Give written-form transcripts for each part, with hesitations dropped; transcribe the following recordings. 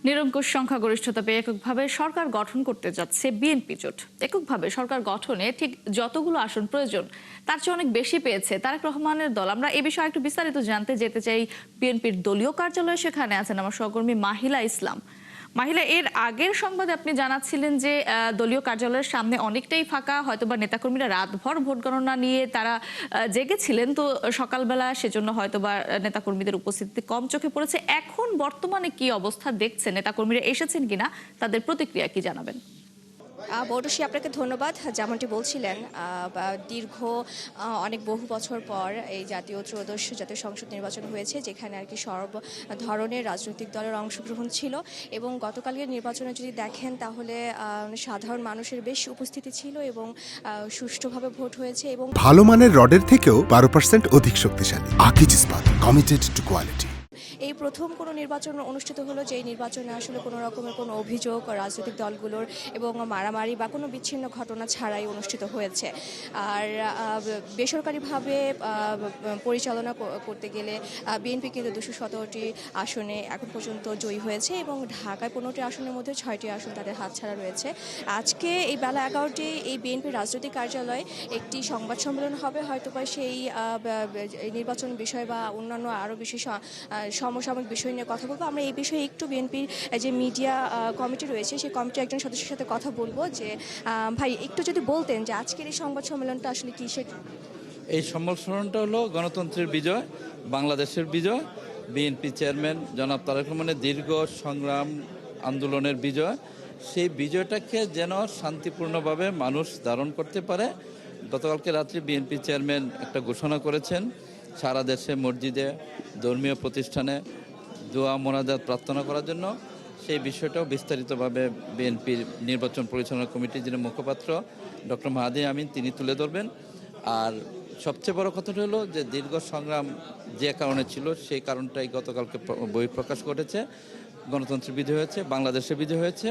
নিরঙ্কুশ সংখ্যাগরিষ্ঠতা পেয়ে এককভাবে সরকার গঠন করতে যাচ্ছে বিএনপি জোট। এককভাবে সরকার গঠনে ঠিক যতগুলো আসন প্রয়োজন তার চেয়ে অনেক বেশি পেয়েছে তারেক রহমানের দল। আমরা এ বিষয়ে একটু বিস্তারিত জানতে যেতে চাই বিএনপির দলীয় কার্যালয়ে। সেখানে আছেন আমার সহকর্মী মাহিলা ইসলাম। মাহিলা, এর আগের সংবাদে আপনি জানাচ্ছিলেন যে দলীয় কার্যালয়ের সামনে অনেকটাই ফাঁকা, হয়তোবা নেতাকর্মীরা রাতভর ভোট গণনা নিয়ে তারা জেগেছিলেন, তো সকালবেলা সেজন্য হয়তোবা নেতাকর্মীদের উপস্থিতি কম চোখে পড়েছে। এখন বর্তমানে কি অবস্থা দেখছেন? নেতাকর্মীরা এসেছেন কিনা, তাদের প্রতিক্রিয়া কি জানাবেন? বৌটুসী, আপনাকে ধন্যবাদ। যেমনটি বলছিলেন, দীর্ঘ অনেক বহু বছর পর এই ত্রয়োদশ জাতীয় সংসদ নির্বাচন হয়েছে, যেখানে আর কি সর্ব ধরনের রাজনৈতিক দলের অংশগ্রহণ ছিল। এবং গতকালকের নির্বাচনে যদি দেখেন তাহলে সাধারণ মানুষের বেশ উপস্থিতি ছিল এবং সুষ্ঠুভাবে ভোট হয়েছে। এবং ভালো মানের রডের থেকেও 12% অধিক শক্তিশালী। আকিজ ইস্পাত, কমিটেড টু কোয়ালিটি। এই প্রথম কোনো নির্বাচন অনুষ্ঠিত হলো যেই নির্বাচনে আসলে কোনো রকমের কোনো অভিযোগ রাজনৈতিক দলগুলোর এবং মারামারি বা কোনো বিচ্ছিন্ন ঘটনা ছাড়াই অনুষ্ঠিত হয়েছে। আর বেসরকারিভাবে পরিচালনা করতে গেলে বিএনপি কিন্তু 217টি আসনে এখন পর্যন্ত জয়ী হয়েছে এবং ঢাকায় 15টি আসনের মধ্যে 6টি আসন তাদের হাতছাড়া রয়েছে। আজকে এই বেলা 11টি এই বিএনপির রাজনৈতিক কার্যালয়ে একটি সংবাদ সম্মেলন হবে, হয়তোবা সেই নির্বাচন বিষয় বা অন্যান্য আরও বেশি সমসাময়িক বিষয় নিয়ে কথা বলবো। আমরা এই বিষয়ে একটু বিএনপির যে মিডিয়া কমিটি রয়েছে সেই কমিটির একজন সদস্যের সাথে কথা বলবো। যে ভাই, একটু যদি বলতেন যে আজকের এই সংবাদ সম্মেলনটা আসলে কিসের? এই সংবাদ সম্মেলনটা হলো গণতন্ত্রের বিজয়, বাংলাদেশের বিজয়, বিএনপি চেয়ারম্যান জনাব তারেক রহমানের দীর্ঘ সংগ্রাম আন্দোলনের বিজয়। সেই বিজয়টাকে যেন শান্তিপূর্ণভাবে মানুষ ধারণ করতে পারে। গতকালকে রাত্রে বিএনপি চেয়ারম্যান একটা ঘোষণা করেছেন, সারা দেশে মসজিদে, ধর্মীয় প্রতিষ্ঠানে দোয়া মোনাজাত প্রার্থনা করার জন্য। সেই বিষয়টাও বিস্তারিতভাবে বিএনপির নির্বাচন পরিচালনা কমিটির যিনি মুখপাত্র ডক্টর মাহাদি আমিন তিনি তুলে ধরবেন। আর সবচেয়ে বড় কথাটা হলো যে দীর্ঘ সংগ্রাম যে কারণে ছিল সেই কারণটাই গতকালকে বহিঃপ্রকাশ ঘটেছে। গণতন্ত্রের বিজয় হয়েছে, বাংলাদেশের বিজয় হয়েছে,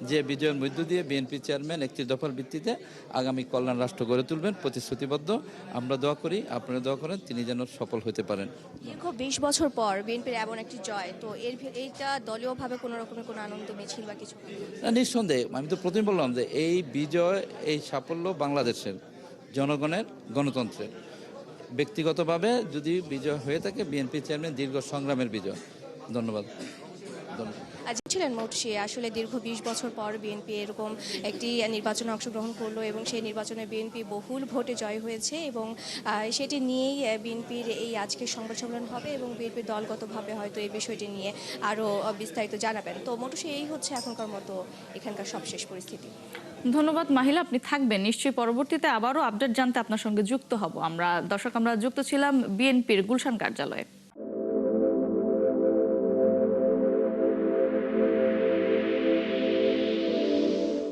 যে বিজয়ের মধ্য দিয়ে বিএনপি চেয়ারম্যান একটি দফার ভিত্তিতে আগামী কল্যাণ রাষ্ট্র গড়ে তুলবেন প্রতিশ্রুতিবদ্ধ। আমরা দোয়া করি, আপনারা দোয়া করেন তিনি যেন সফল হতে পারেন। দীর্ঘ 20 বছর পর বিএনপির এমন একটি জয়, তো এইটা দলীয়ভাবে কোনো রকমের কোনো আনন্দ মিছিল বা কিছু? নিঃসন্দেহে, আমি তো প্রথমে বললাম যে এই বিজয়, এই সাফল্য বাংলাদেশের জনগণের, গণতন্ত্রের। ব্যক্তিগতভাবে যদি বিজয় হয়ে থাকে বিএনপি চেয়ারম্যান দীর্ঘ সংগ্রামের বিজয়। ধন্যবাদ। ছিলেন মোটসি, আসলে দীর্ঘ 20 বছর পর বিএনপি এরকম একটি নির্বাচনে অংশগ্রহণ করলো এবং সেই নির্বাচনে বিএনপি বহুল ভোটে জয় হয়েছে এবং সেটি নিয়েই বিএনপির এই আজকের সংবাদ সম্মেলন হবে এবং বিএনপির দলগতভাবে হয়তো এই বিষয়টি নিয়ে আরও বিস্তারিত জানাবেন। তো মোটসি, এই হচ্ছে এখনকার মতো এখানকার সবশেষ পরিস্থিতি। ধন্যবাদ মাহিলা, আপনি থাকবেন নিশ্চয়ই। পরবর্তীতে আবারও আপডেট জানতে আপনার সঙ্গে যুক্ত হব আমরা। দর্শক, আমরা যুক্ত ছিলাম বিএনপির গুলশান কার্যালয়ে।